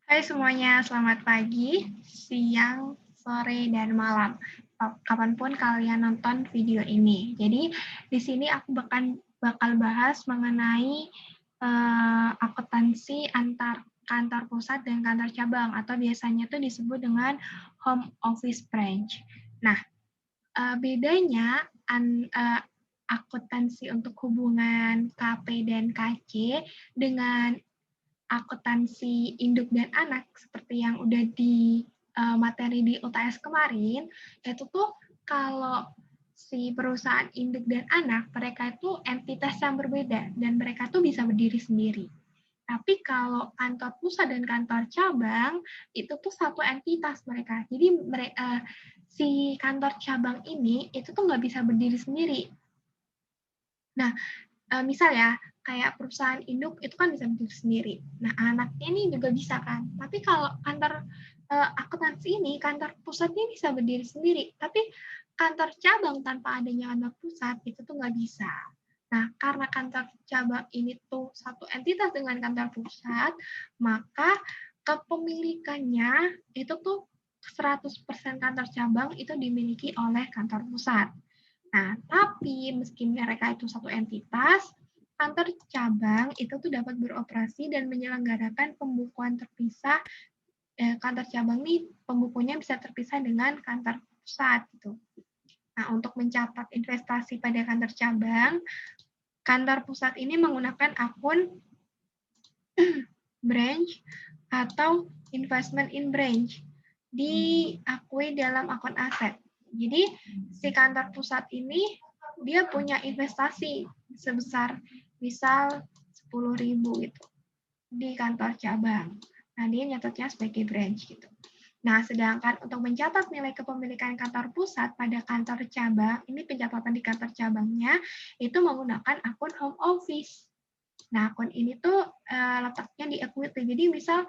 Hai semuanya, selamat pagi, siang, sore, dan malam. Kapanpun kalian nonton video ini. Jadi di sini aku bakal bahas mengenai akuntansi antar kantor pusat dan kantor cabang atau biasanya itu disebut dengan home office branch. Nah, bedanya akuntansi untuk hubungan KP dan KC dengan akuntansi induk dan anak seperti yang udah di materi di UTS kemarin, itu tuh kalau si perusahaan induk dan anak, mereka itu entitas yang berbeda dan mereka tuh bisa berdiri sendiri. Tapi kalau kantor pusat dan kantor cabang itu tuh satu entitas mereka. Jadi si kantor cabang ini itu tuh nggak bisa berdiri sendiri. Nah, misal ya, kayak perusahaan induk itu kan bisa berdiri sendiri. Nah, anaknya ini juga bisa kan. Tapi kalau kantor akuntansi ini, kantor pusatnya bisa berdiri sendiri. Tapi kantor cabang tanpa adanya kantor pusat itu tuh nggak bisa. Nah, karena kantor cabang ini tuh satu entitas dengan kantor pusat, maka kepemilikannya itu tuh 100% kantor cabang itu dimiliki oleh kantor pusat. Nah, tapi meski mereka itu satu entitas, kantor cabang itu tuh dapat beroperasi dan menyelenggarakan pembukuan terpisah. Kantor cabang nih pembukunya bisa terpisah dengan kantor pusat gitu. Nah, untuk mencatat investasi pada kantor cabang, kantor pusat ini menggunakan akun branch atau investment in branch diakui dalam akun aset. Jadi si kantor pusat ini dia punya investasi sebesar misal 10.000 gitu di kantor cabang. Nah, dia nyatetnya sebagai branch gitu. Nah, sedangkan untuk mencatat nilai kepemilikan kantor pusat pada kantor cabang, ini pencatatan di kantor cabangnya itu menggunakan akun home office. Nah, akun ini tuh letaknya di equity. Jadi misal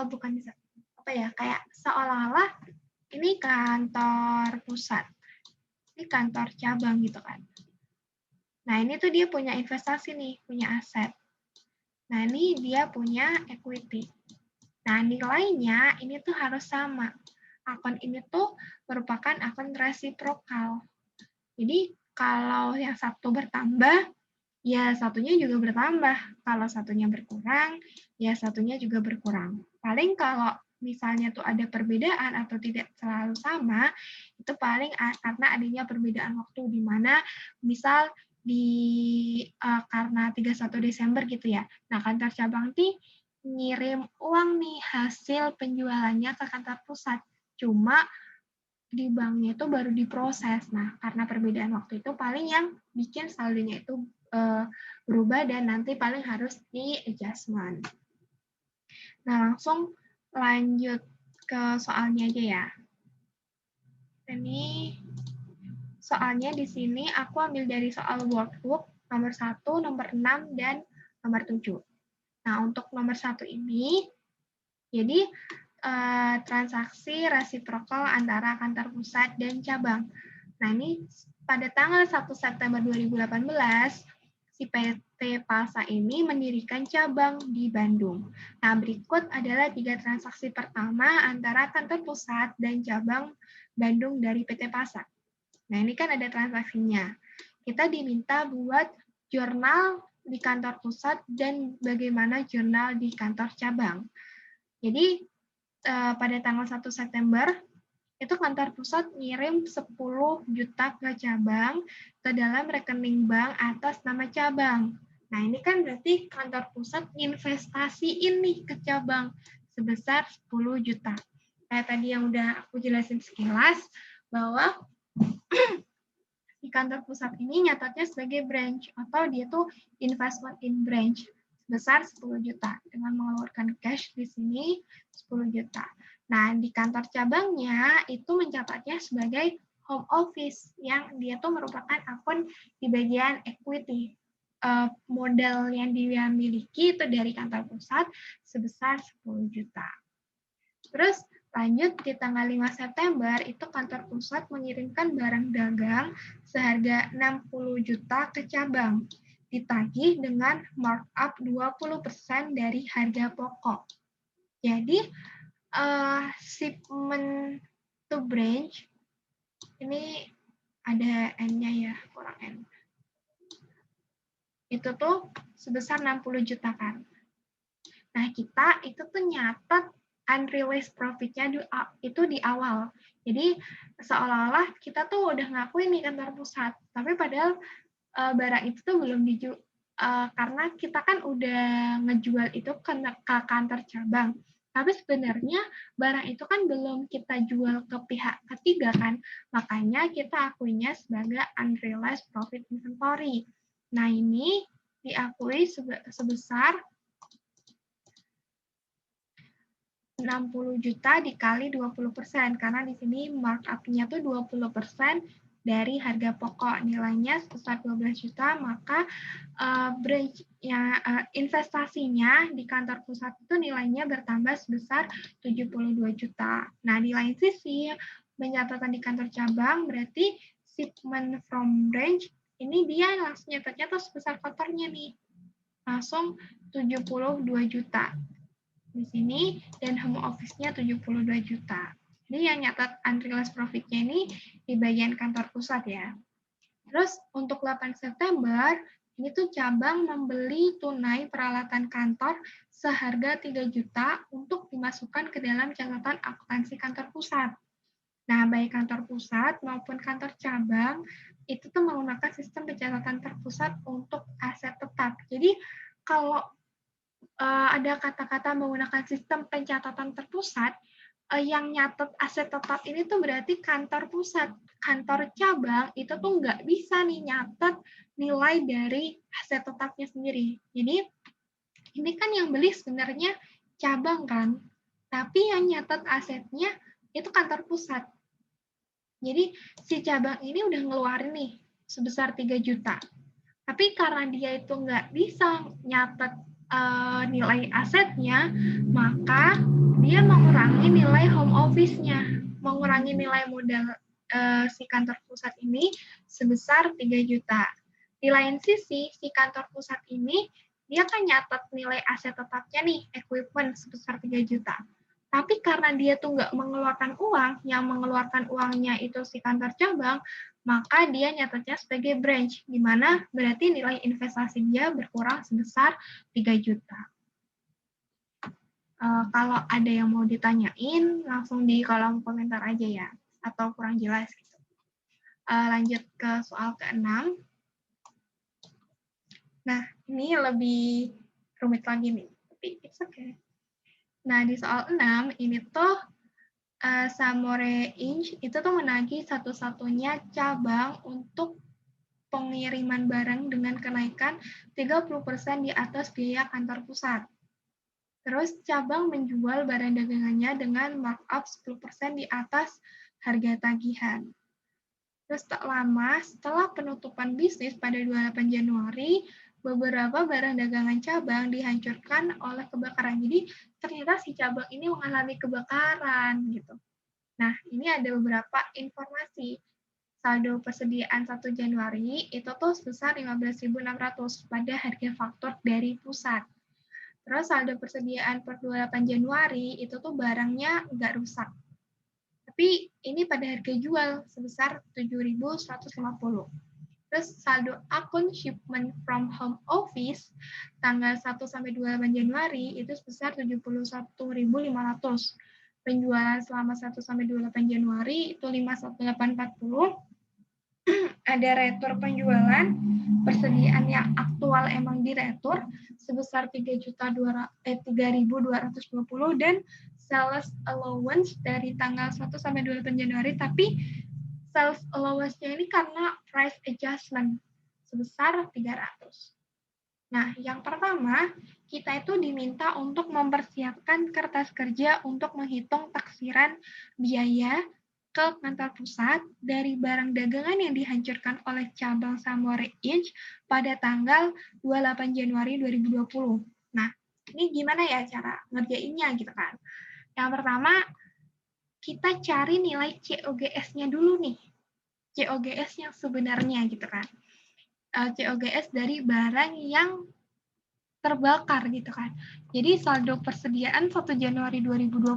bukan misal apa ya, kayak seolah-olah ini kantor pusat, ini kantor cabang gitu kan. Nah, ini tuh dia punya investasi nih, punya aset. Nah, ini dia punya equity. Nah, nilainya ini tuh harus sama. Akun ini tuh merupakan akun resiprokal. Jadi, kalau yang satu bertambah, ya satunya juga bertambah. Kalau satunya berkurang, ya satunya juga berkurang. Paling kalau misalnya tuh ada perbedaan atau tidak selalu sama, itu paling karena adanya perbedaan waktu di mana misal karena 31 Desember gitu ya. Nah, kantor cabang nih ngirim uang nih hasil penjualannya ke kantor pusat. Cuma di banknya itu baru diproses. Nah, karena perbedaan waktu itu paling yang bikin saldonya itu berubah dan nanti paling harus di adjustment. Nah, langsung lanjut ke soalnya aja ya. Ini soalnya di sini aku ambil dari soal workbook nomor 1, nomor 6, dan nomor 7. Nah, untuk nomor 1 ini, jadi transaksi resiprokal antara kantor pusat dan cabang. Nah, ini pada tanggal 1 September 2018, si PT Palsa ini mendirikan cabang di Bandung. Nah, berikut adalah 3 transaksi pertama antara kantor pusat dan cabang Bandung dari PT Palsa. Nah, ini kan ada transaksinya. Kita diminta buat jurnal di kantor pusat dan bagaimana jurnal di kantor cabang. Jadi, pada tanggal 1 September, itu kantor pusat ngirim 10 juta ke cabang ke dalam rekening bank atas nama cabang. Nah, ini kan berarti kantor pusat investasiin nih ke cabang sebesar 10 juta. Kayak tadi yang udah aku jelasin sekilas, bahwa di kantor pusat ini nyatatnya sebagai branch atau dia tuh investment in branch sebesar 10 juta dengan mengeluarkan cash di sini 10 juta. Nah, di kantor cabangnya itu mencatatnya sebagai home office yang dia tuh merupakan akun di bagian equity. Modal yang dia miliki itu dari kantor pusat sebesar 10 juta. Terus lanjut di tanggal 5 September itu kantor pusat mengirimkan barang dagang seharga 60 juta ke cabang, ditagih dengan markup 20% dari harga pokok. Jadi shipment to branch ini ada N-nya ya, kurang N. Itu tuh sebesar 60 juta kan. Nah, kita itu tuh nyatet unrealized profit-nya itu di awal. Jadi, seolah-olah kita tuh udah ngakuin nih kantor pusat, tapi padahal barang itu tuh belum dijual, karena kita kan udah ngejual itu ke kantor cabang. Tapi sebenarnya barang itu kan belum kita jual ke pihak ketiga kan, makanya kita akuinya sebagai unrealized profit inventory. Nah, ini diakui sebesar 60 juta dikali 20%, karena di sini markup-nya tuh 20% dari harga pokok, nilainya sebesar 12 juta, maka investasinya di kantor pusat itu nilainya bertambah sebesar 72 juta. Nah, di lain sisi, pencatatan di kantor cabang berarti shipment from branch, ini dia langsung nyatetnya tuh sebesar kotornya nih, langsung 72 juta di sini, dan home office-nya 72 juta. Jadi yang nyatat unrealized profit-nya ini di bagian kantor pusat ya. Terus untuk 8 September, ini tuh cabang membeli tunai peralatan kantor seharga 3 juta untuk dimasukkan ke dalam catatan akuntansi kantor pusat. Nah, baik kantor pusat maupun kantor cabang itu tuh menggunakan sistem pencatatan terpusat untuk aset tetap. Jadi kalau ada kata-kata menggunakan sistem pencatatan terpusat, yang nyatet aset tetap ini tuh berarti kantor pusat. Kantor cabang itu tuh nggak bisa nih nyatet nilai dari aset tetapnya sendiri. Jadi ini kan yang beli sebenarnya cabang kan, tapi yang nyatet asetnya itu kantor pusat. Jadi si cabang ini udah ngeluarin nih sebesar 3 juta. Tapi karena dia itu nggak bisa nyatet nilai asetnya, maka dia mengurangi nilai home office-nya, mengurangi nilai modal si kantor pusat ini sebesar 3 juta. Di lain sisi, si kantor pusat ini, dia kan nyatet nilai aset tetapnya nih, equipment sebesar 3 juta. Tapi karena dia tuh nggak mengeluarkan uang, yang mengeluarkan uangnya itu si kantor cabang, maka dia nyatetnya sebagai branch, di mana berarti nilai investasi dia berkurang sebesar 3 juta. Kalau ada yang mau ditanyain, langsung di kolom komentar aja ya, atau kurang jelas. Gitu. Lanjut ke soal ke-6. Nah, ini lebih rumit lagi nih, tapi it's okay. Nah, di soal 6, ini tuh Samore Inc. itu tuh menagih satu-satunya cabang untuk pengiriman barang dengan kenaikan 30% di atas biaya kantor pusat. Terus cabang menjual barang dagangannya dengan markup 10% di atas harga tagihan. Terus tak lama setelah penutupan bisnis pada 28 Januari, beberapa barang dagangan cabang dihancurkan oleh kebakaran. Jadi ternyata si cabang ini mengalami kebakaran gitu. Nah, ini ada beberapa informasi. Saldo persediaan 1 Januari itu tuh sebesar 15.600 pada harga faktur dari pusat. Terus saldo persediaan per 28 Januari itu tuh barangnya nggak rusak. Tapi ini pada harga jual sebesar 7.150. Terus saldo akun shipment from home office tanggal 1 sampai 28 Januari itu sebesar 71.500. Penjualan selama 1 sampai 28 Januari itu 51840. Ada retur penjualan, persediaan yang aktual emang diretur sebesar 3.220 dan sales allowance dari tanggal 1 sampai 28 Januari, tapi sales allowance-nya ini karena price adjustment sebesar 300. Nah, yang pertama, kita itu diminta untuk mempersiapkan kertas kerja untuk menghitung taksiran biaya ke kantor pusat dari barang dagangan yang dihancurkan oleh cabang Samore Inc. pada tanggal 28 Januari 2020. Nah, ini gimana ya cara ngerjainnya gitu kan. Yang pertama, kita cari nilai COGS-nya dulu nih. COGS yang sebenarnya gitu kan. COGS dari barang yang terbakar gitu kan. Jadi saldo persediaan 1 Januari 2020,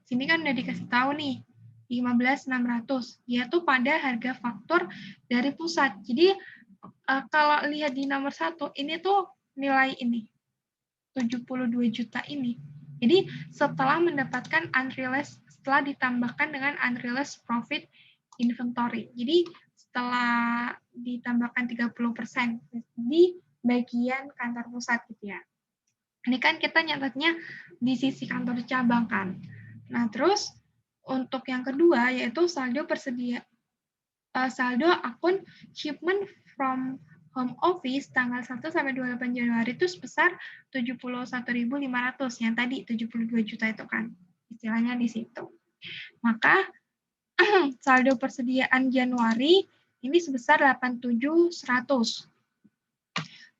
sini kan udah dikasih tahu nih, 15.600. Dia tuh pada harga faktur dari pusat. Jadi kalau lihat di nomor 1, ini tuh nilai ini, 72 juta ini. Jadi setelah mendapatkan unrealized, setelah ditambahkan dengan unrealized profit inventory. Jadi setelah ditambahkan 30% di bagian kantor pusat gitu ya. Ini kan kita nyatetnya di sisi kantor cabang kan. Nah, terus untuk yang kedua yaitu saldo saldo akun shipment from home office tanggal 1 sampai 28 Januari itu sebesar 71.500 yang tadi 72 juta itu kan. Istilahnya di situ. Maka saldo persediaan Januari ini sebesar 87.100.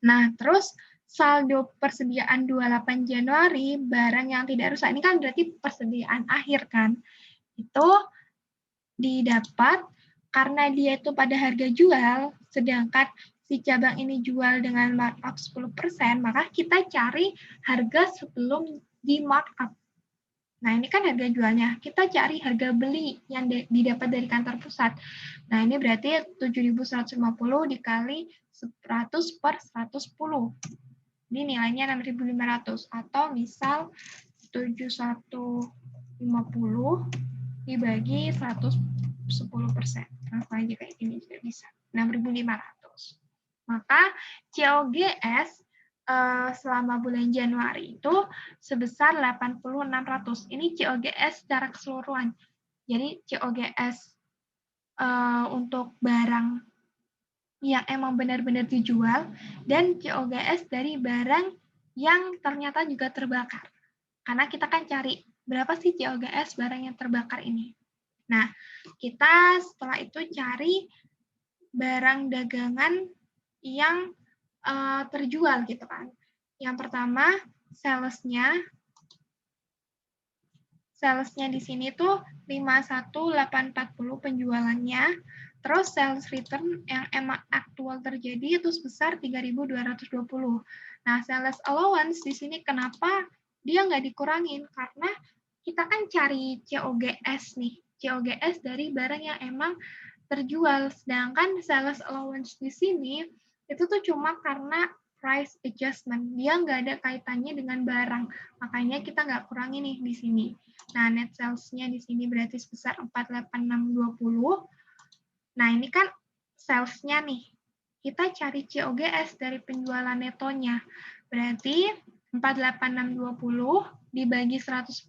Nah, terus saldo persediaan 28 Januari barang yang tidak rusak ini kan berarti persediaan akhir kan. Itu didapat karena dia itu pada harga jual, sedangkan si cabang ini jual dengan markup 10%, maka kita cari harga sebelum di markup. Nah, ini kan harga jualnya. Kita cari harga beli yang didapat dari kantor pusat. Nah, ini berarti 7.150 dikali 100 per 110. Ini nilainya 6.500. Atau misal 7.150 dibagi 110%. Langsung aja kayak gini juga bisa. 6.500. Maka COGS selama bulan Januari itu sebesar 86.600. Ini COGS secara keseluruhan. Jadi COGS untuk barang yang emang benar-benar dijual dan COGS dari barang yang ternyata juga terbakar. Karena kita kan cari berapa sih COGS barang yang terbakar ini. Nah, kita setelah itu cari barang dagangan yang terjual gitu kan. Yang pertama, salesnya di sini tuh 51.840 penjualannya. Terus sales return yang emang aktual terjadi itu sebesar 3.220. Nah, sales allowance di sini kenapa dia nggak dikurangin? Karena kita kan cari COGS nih. COGS dari barang yang emang terjual. Sedangkan sales allowance di sini itu tuh cuma karena price adjustment. Dia nggak ada kaitannya dengan barang. Makanya kita nggak kurangi nih di sini. Nah, net sales-nya di sini berarti sebesar 48620. Nah, ini kan sales-nya nih. Kita cari COGS dari penjualan netonya. Berarti 48620 dibagi 110%,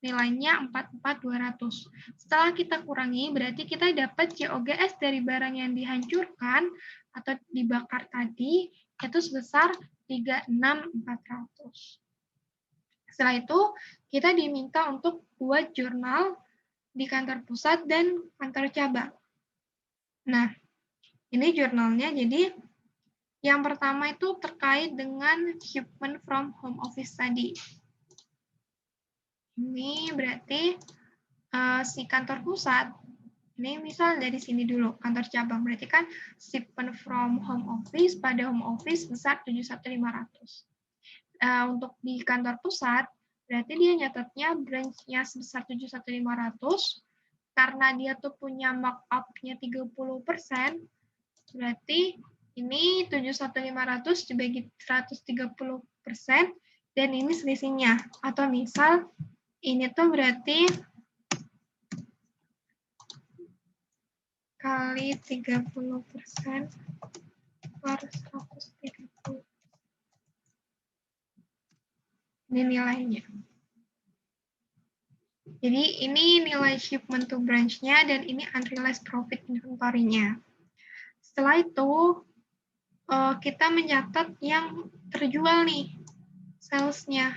nilainya 44.200. Setelah kita kurangi, berarti kita dapat COGS dari barang yang dihancurkan atau dibakar tadi, itu sebesar 36.400. Setelah itu, kita diminta untuk buat jurnal di kantor pusat dan kantor cabang. Nah, ini jurnalnya, jadi yang pertama itu terkait dengan shipment from home office tadi. Ini berarti si kantor pusat, ini misal dari sini dulu, kantor cabang, berarti kan shipment from home office pada home office besar 71.500. Untuk di kantor pusat, berarti dia nyatetnya branch-nya sebesar 71.500, karena dia tuh punya markup-nya 30%, berarti ini 71.500 dibagi 130%, dan ini selisihnya. Atau misal, ini tuh berarti kali 30% per 130. Ini nilainya. Jadi ini nilai shipment to branch-nya dan ini unrealized profit inventory-nya. Setelah itu, kita mencatat yang terjual nih, sales-nya,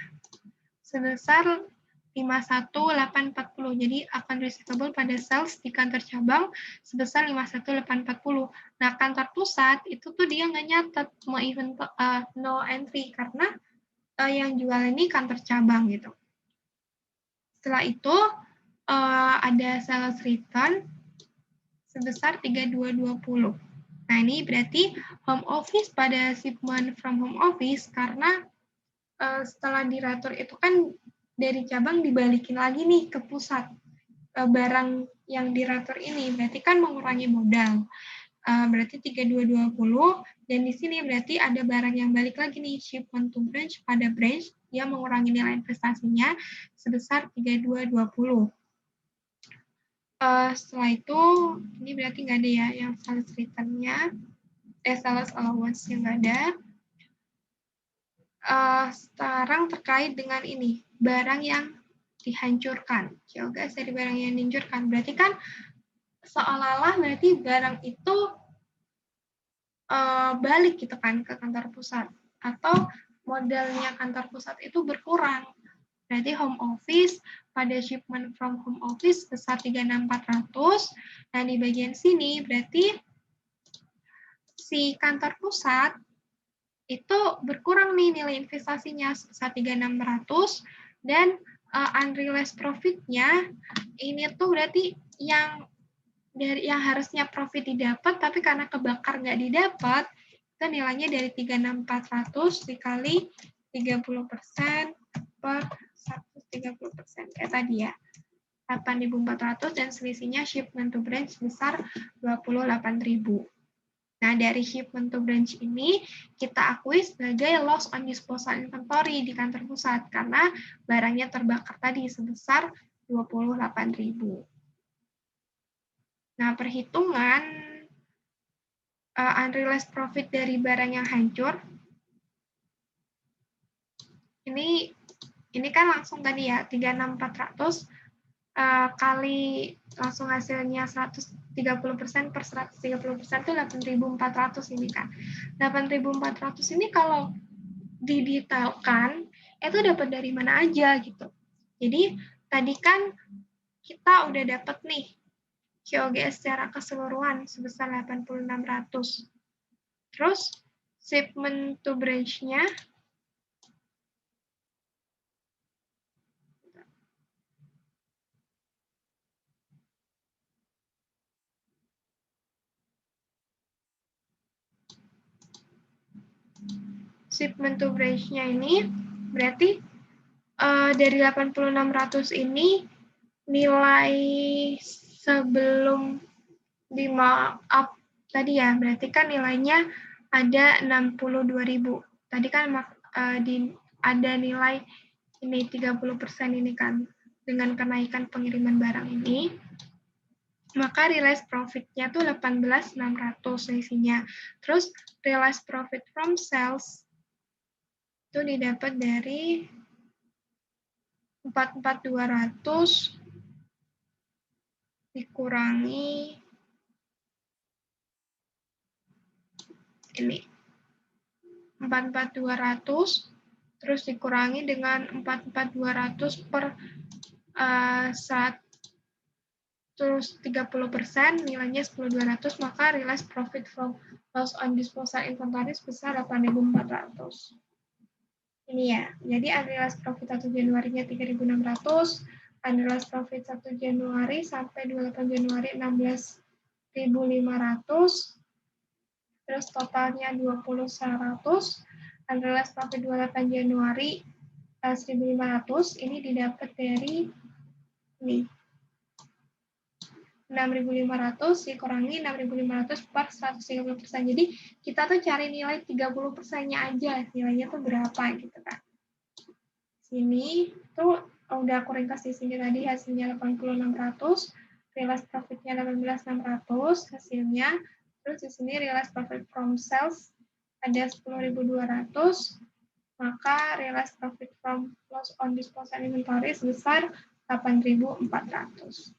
sebesar 51.840. Jadi akan receivable pada sales di kantor cabang sebesar 51.840. Nah, kantor pusat itu tuh dia nggak nyatet no entry karena yang jual ini kantor cabang gitu. Setelah itu ada sales return sebesar 3220. Nah, ini berarti home office pada shipment from home office karena setelah diratur itu kan dari cabang dibalikin lagi nih ke pusat. Barang yang diratur ini berarti kan mengurangi modal. Berarti 3220 dan di sini berarti ada barang yang balik lagi nih shipment to branch pada branch yang mengurangi nilai investasinya sebesar 3220. Setelah itu ini berarti nggak ada ya yang sales return-nya, sales allowance-nya nggak ada. Sekarang terkait dengan ini barang yang dihancurkan. Guys, dari barang yang dihancurkan berarti kan seolah-olah berarti barang itu balik gitu kan ke kantor pusat atau modalnya kantor pusat itu berkurang. Berarti home office pada shipment from home office besar 36.400. Nah, di bagian sini berarti si kantor pusat itu berkurang nih nilai investasinya sebesar 3.600 dan unrealized profit-nya ini tuh berarti yang dari yang harusnya profit didapat tapi karena kebakar nggak didapat itu nilainya dari 3.600 dikali 30% per 130% kayak tadi ya 8.400 dan selisihnya shipment to branch sebesar 28.000. Nah, dari shipment to branch ini kita akui sebagai loss on disposal inventory di kantor pusat karena barangnya terbakar tadi sebesar 28.000. Nah, perhitungan unrealized profit dari barang yang hancur ini kan langsung tadi ya 36.400 kali langsung hasilnya 130% per 130% itu 8.400 ini kan. 8.400 ini kalau didetailkan itu dapat dari mana aja gitu. Jadi tadi kan kita udah dapat nih COGS secara keseluruhan sebesar 8.600. Terus shipment to branch-nya ini berarti dari 8.600 ini nilai sebelum di markup tadi ya, berarti kan nilainya ada 62.000. Tadi kan ada nilai ini 30% ini kan dengan kenaikan pengiriman barang ini. Maka realized profit-nya tuh 18.600 selisihnya. Terus realized profit from sales itu didapat dari 44.200 dikurangi ini 44.200 terus dikurangi dengan 44.200 per 130% nilainya 10.200 maka realized profit from loss on disposal inventory sebesar 8.400. Ini ya, jadi unrealized profit 1 Januari-nya 3.600, unrealized profit 1 Januari sampai 28 Januari 16.500, terus totalnya 20.100, unrealized profit 28 Januari 1.500, ini didapat dari ini 6.500 dikurangi 6.500 per 130%. Jadi kita tuh cari nilai 30%-nya aja, nilainya tuh berapa gitu kan. Sini tuh udah aku ringkas di sini tadi hasilnya 8.600, realized profit-nya 18.600 hasilnya. Terus di sini realized profit from sales ada 10.200, maka realized profit from loss on disposal inventory sebesar 8.400.